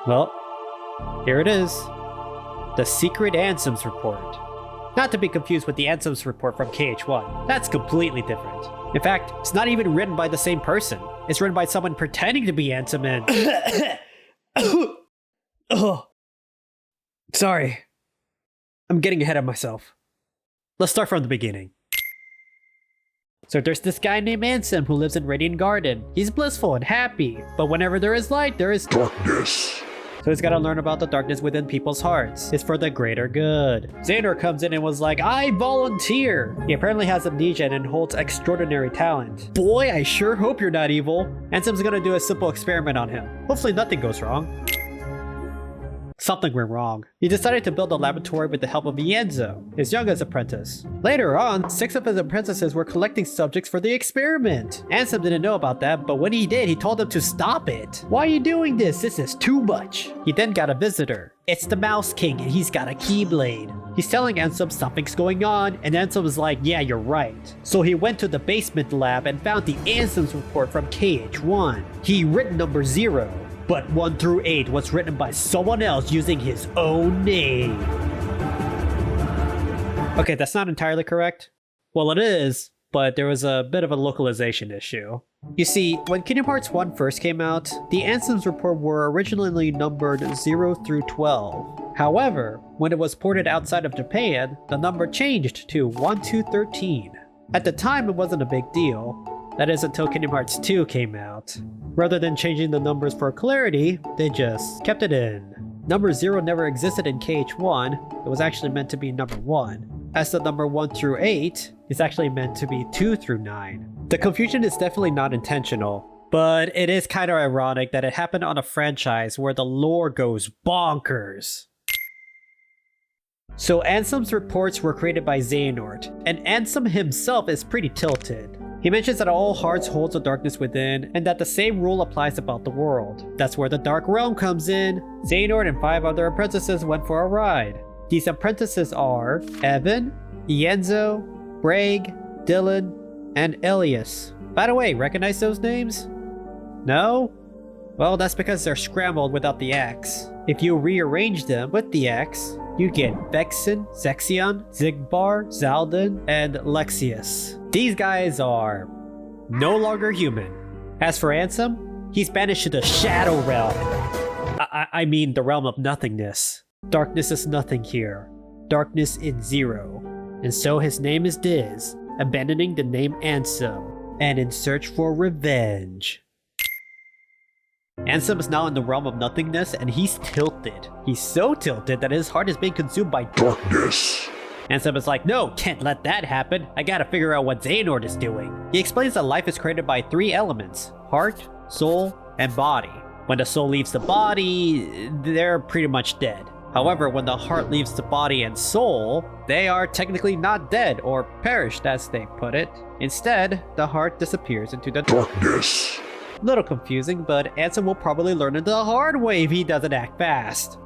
Well, here it is. The Secret Ansem's Report. Not to be confused with the Ansem's Report from KH1. That's completely different. In fact, it's not even written by the same person. It's written by someone pretending to be Ansem and... Oh. Sorry. I'm getting ahead of myself. Let's start from the beginning. So there's this guy named Ansem who lives in Radiant Garden. He's blissful and happy, but whenever there is light, there is darkness. So he's gotta learn about the darkness within people's hearts. It's for the greater good. Xehanort comes in and was like, I volunteer! He apparently has amnesia and holds extraordinary talent. Boy, I sure hope you're not evil. Ansem's gonna do a simple experiment on him. Hopefully nothing goes wrong. Something went wrong. He decided to build a laboratory with the help of Ienzo, his youngest apprentice. Later on, 6 of his apprentices were collecting subjects for the experiment. Ansem didn't know about that, but when he did, he told them to stop it. Why are you doing this? This is too much. He then got a visitor. It's the Mouse King, and he's got a keyblade. He's telling Ansem something's going on, and Ansem was like, yeah, you're right. So he went to the basement lab and found the Ansem's report from KH1. He written number 0. But 1 through 8 was written by someone else using his own name. Okay, that's not entirely correct. Well, it is, but there was a bit of a localization issue. You see, when Kingdom Hearts 1 first came out, the Ansem's report were originally numbered 0 through 12. However, when it was ported outside of Japan, the number changed to 1 to 13. At the time, it wasn't a big deal. That is until Kingdom Hearts 2 came out. Rather than changing the numbers for clarity, they just kept it in. Number 0 never existed in KH1, it was actually meant to be number 1. As the number 1 through 8 is actually meant to be 2 through 9. The confusion is definitely not intentional, but it is kind of ironic that it happened on a franchise where the lore goes bonkers. So Ansem's reports were created by Xehanort, and Ansem himself is pretty tilted. He mentions that all hearts holds a darkness within, and that the same rule applies about the world. That's where the Dark Realm comes in. Xehanort and 5 other apprentices went for a ride. These apprentices are Evan, Ienzo, Braig, Dylan, and Elias. By the way, recognize those names? No? Well, that's because they're scrambled without the X. If you rearrange them with the X, you get Vexen, Zexion, Zigbar, Zaldin, and Lexius. These guys are no longer human. As for Ansem, he's banished to the Shadow Realm. I mean the realm of nothingness. Darkness is nothing here. Darkness is 0. And so his name is Diz, abandoning the name Ansem, and in search for revenge. Ansem is now in the realm of nothingness, and he's tilted. He's so tilted that his heart is being consumed by darkness. Ansem is like, no, can't let that happen. I gotta figure out what Xehanort is doing. He explains that life is created by 3 elements: heart, soul, and body. When the soul leaves the body, they're pretty much dead. However, when the heart leaves the body and soul, they are technically not dead or perished as they put it. Instead, the heart disappears into the darkness. Little confusing, but Ansem will probably learn it the hard way if he doesn't act fast.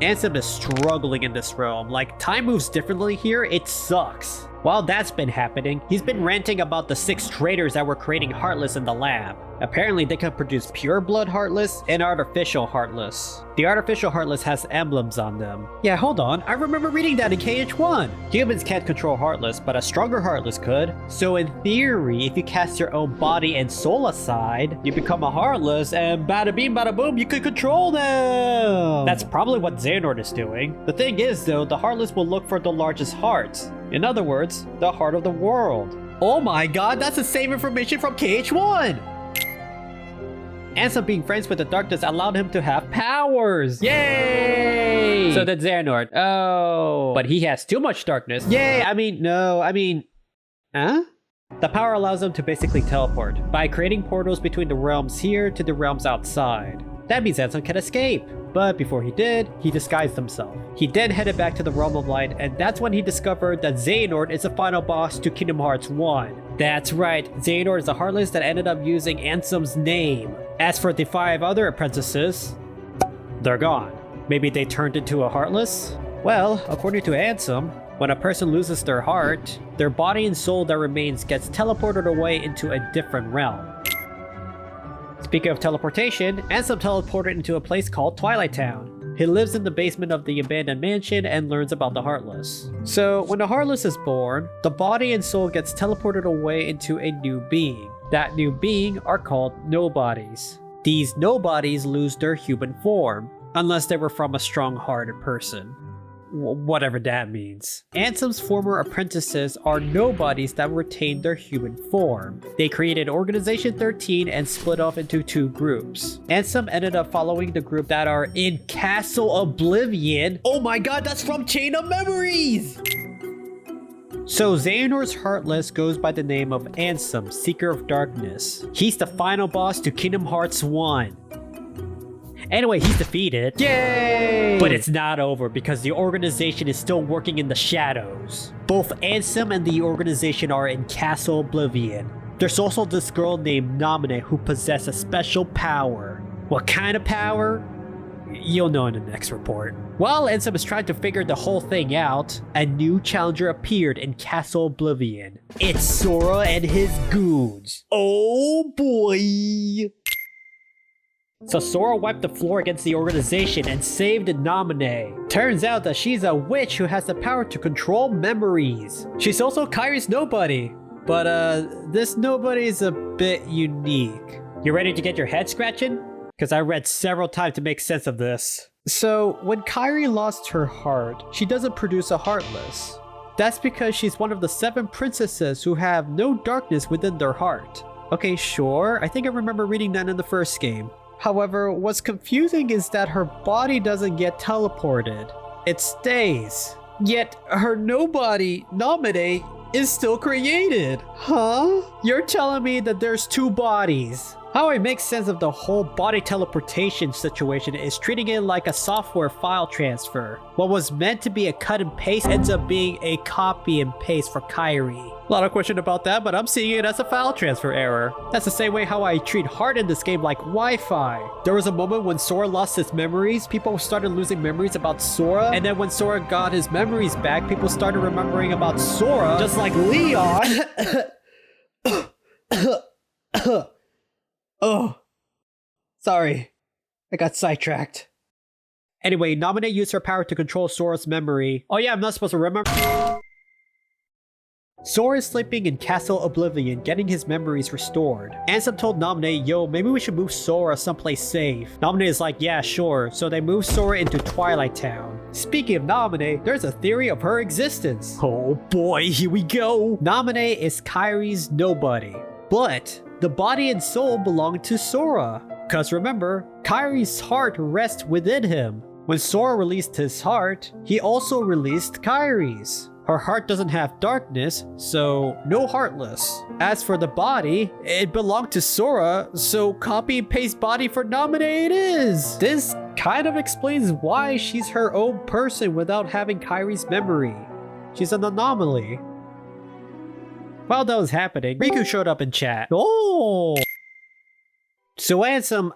Ansem is struggling in this realm, like time moves differently here, it sucks. While that's been happening, he's been ranting about the 6 traitors that were creating Heartless in the lab. Apparently they can produce pure blood Heartless and artificial Heartless. The artificial Heartless has emblems on them. Yeah, hold on, I remember reading that in KH1. Humans can't control Heartless, but a stronger Heartless could. So in theory, if you cast your own body and soul aside, you become a Heartless, and bada beam bada boom, you could control them! That's probably what Xehanort is doing. The thing is though, the Heartless will look for the largest hearts. In other words, the heart of the world. Oh my god, that's the same information from KH1! Ansem being friends with the darkness allowed him to have powers! Yay! So did Xehanort. Oh. But he has too much darkness. Yay! Huh? The power allows him to basically teleport by creating portals between the realms here to the realms outside. That means Ansem can escape. But before he did, he disguised himself. He then headed back to the Realm of Light, and that's when he discovered that Xehanort is the final boss to Kingdom Hearts 1. That's right, Xehanort is a Heartless that ended up using Ansem's name. As for the 5 other apprentices, they're gone. Maybe they turned into a Heartless? Well, according to Ansem, when a person loses their heart, their body and soul that remains gets teleported away into a different realm. Speaking of teleportation, Ansem teleported into a place called Twilight Town. He lives in the basement of the abandoned mansion and learns about the Heartless. So when the Heartless is born, the body and soul gets teleported away into a new being. That new being are called Nobodies. These Nobodies lose their human form, unless they were from a strong-hearted person. Whatever that means. Ansem's former apprentices are Nobodies that retain their human form. They created Organization 13 and split off into two groups. Ansem ended up following the group that are in Castle Oblivion. Oh my god, that's from Chain of Memories! So Xehanort's Heartless goes by the name of Ansem, Seeker of Darkness. He's the final boss to Kingdom Hearts 1. Anyway, he's defeated. Yay! But it's not over because the organization is still working in the shadows. Both Ansem and the organization are in Castle Oblivion. There's also this girl named Namine who possesses a special power. What kind of power? You'll know in the next report. While Ansem is trying to figure the whole thing out, a new challenger appeared in Castle Oblivion. It's Sora and his goons. Oh boy! So Sora wiped the floor against the organization and saved Namine. Turns out that she's a witch who has the power to control memories. She's also Kairi's nobody. But this nobody is a bit unique. You ready to get your head scratching? Because I read several times to make sense of this. So when Kairi lost her heart, she doesn't produce a Heartless. That's because she's one of the 7 princesses who have no darkness within their heart. Okay, sure, I think I remember reading that in the first game. However, what's confusing is that her body doesn't get teleported. It stays. Yet her nobody, Namine, is still created. Huh? You're telling me that there's 2 bodies. How I make sense of the whole body teleportation situation is treating it like a software file transfer. What was meant to be a cut and paste ends up being a copy and paste for Kairi. A lot of question about that, but I'm seeing it as a file transfer error. That's the same way how I treat heart in this game like Wi-Fi. There was a moment when Sora lost his memories, people started losing memories about Sora, and then when Sora got his memories back, people started remembering about Sora, just like Leon. Oh, sorry, I got sidetracked. Anyway, Namine used her power to control Sora's memory. Oh yeah, I'm not supposed to remember. Sora is sleeping in Castle Oblivion, getting his memories restored. Ansem told Namine, yo, maybe we should move Sora someplace safe. Namine is like, yeah, sure, so they move Sora into Twilight Town. Speaking of Namine, there's a theory of her existence. Oh boy, here we go. Namine is Kairi's nobody, but the body and soul belong to Sora. Cause remember, Kairi's heart rests within him. When Sora released his heart, he also released Kairi's. Her heart doesn't have darkness, so no Heartless. As for the body, it belonged to Sora, so copy and paste body for Namine it is. This kind of explains why she's her own person without having Kairi's memory. She's an anomaly. While that was happening, Riku showed up in chat. Oh! So Ansem,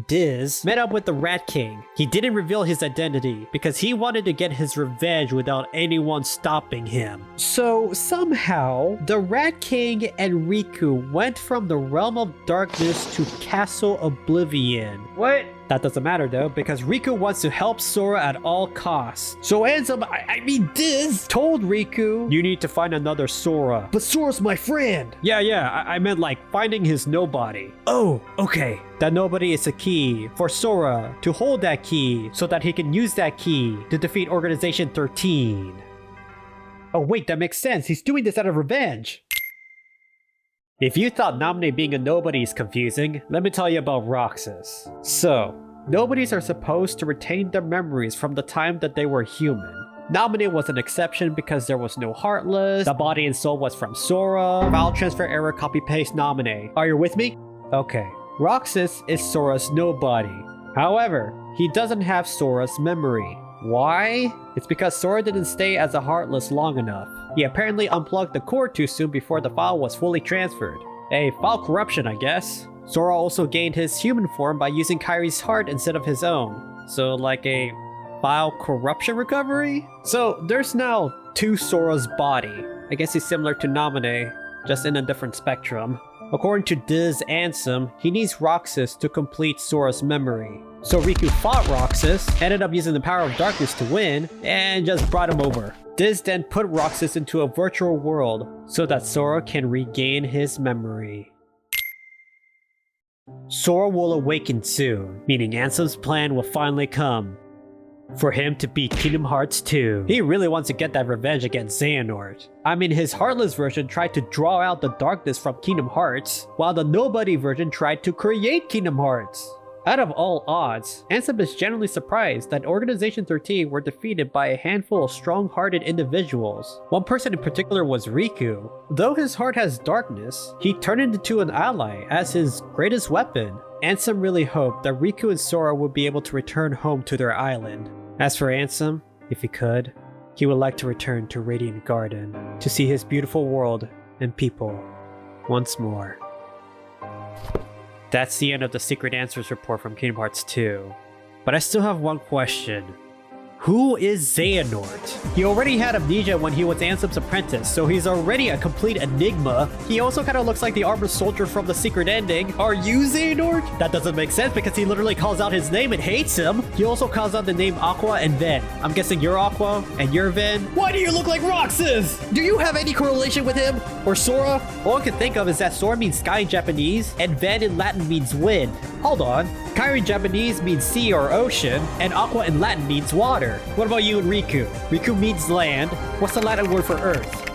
Diz, met up with the Rat King. He didn't reveal his identity because he wanted to get his revenge without anyone stopping him. So somehow, the Rat King and Riku went from the Realm of Darkness to Castle Oblivion. What? That doesn't matter though, because Riku wants to help Sora at all costs. So Ansem, Diz, told Riku, you need to find another Sora. But Sora's my friend. Yeah, I meant like finding his nobody. Oh, okay. That nobody is a key for Sora to hold that key so that he can use that key to defeat Organization 13. Oh wait, that makes sense. He's doing this out of revenge. If you thought Namine being a nobody is confusing, let me tell you about Roxas. So, nobodies are supposed to retain their memories from the time that they were human. Namine was an exception because there was no Heartless, the body and soul was from Sora, file transfer error copy-paste Namine. Are you with me? Okay. Roxas is Sora's nobody. However, he doesn't have Sora's memory. Why? It's because Sora didn't stay as a Heartless long enough. He apparently unplugged the core too soon before the file was fully transferred. A file corruption, I guess. Sora also gained his human form by using Kairi's heart instead of his own. So like a file corruption recovery? So there's now 2 Sora's body. I guess he's similar to Namine, just in a different spectrum. According to Diz Ansem, he needs Roxas to complete Sora's memory. So Riku fought Roxas, ended up using the power of darkness to win, and just brought him over. Diz then put Roxas into a virtual world so that Sora can regain his memory. Sora will awaken soon, meaning Ansem's plan will finally come. For him to beat Kingdom Hearts 2. He really wants to get that revenge against Xehanort. I mean, his Heartless version tried to draw out the darkness from Kingdom Hearts, while the Nobody version tried to create Kingdom Hearts. Out of all odds, Ansem is genuinely surprised that Organization 13 were defeated by a handful of strong-hearted individuals. One person in particular was Riku. Though his heart has darkness, he turned it into an ally as his greatest weapon. Ansem really hoped that Riku and Sora would be able to return home to their island. As for Ansem, if he could, he would like to return to Radiant Garden to see his beautiful world and people once more. That's the end of the Secret Answers report from Kingdom Hearts 2. But I still have one question. Who is Xehanort? He already had amnesia when he was Ansem's apprentice, so he's already a complete enigma. He also kind of looks like the armored soldier from the secret ending. Are you Xehanort? That doesn't make sense because he literally calls out his name and hates him. He also calls out the name Aqua and Ven. I'm guessing you're Aqua and you're Ven. Why do you look like Roxas? Do you have any correlation with him? Or Sora? All I can think of is that Sora means sky in Japanese and Ven in Latin means wind. Hold on. Kairi in Japanese means sea or ocean, and Aqua in Latin means water. What about you and Riku? Riku means land. What's the Latin word for earth?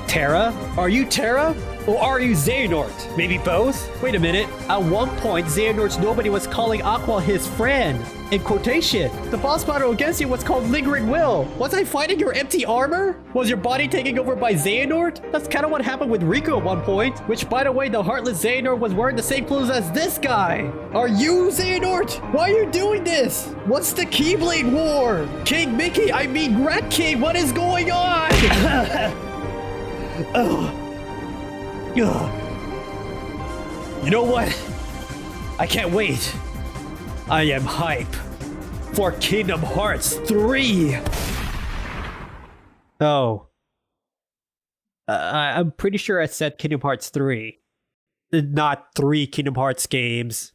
Terra? Are you Terra? Or are you Xehanort? Maybe both? Wait a minute. At one point, Xehanort's Nobody was calling Aqua his friend. In quotation. The boss battle against you was called Lingering Will. Was I fighting your empty armor? Was your body taken over by Xehanort? That's kind of what happened with Riku at one point. Which, by the way, the Heartless Xehanort was wearing the same clothes as this guy. Are you Xehanort? Why are you doing this? What's the Keyblade War? King Mickey, I mean Rat King, what is going on? Oh. Ugh. You know what? I can't wait. I am hype for Kingdom Hearts 3. Oh. I'm pretty sure I said Kingdom Hearts 3. Not 3 Kingdom Hearts games.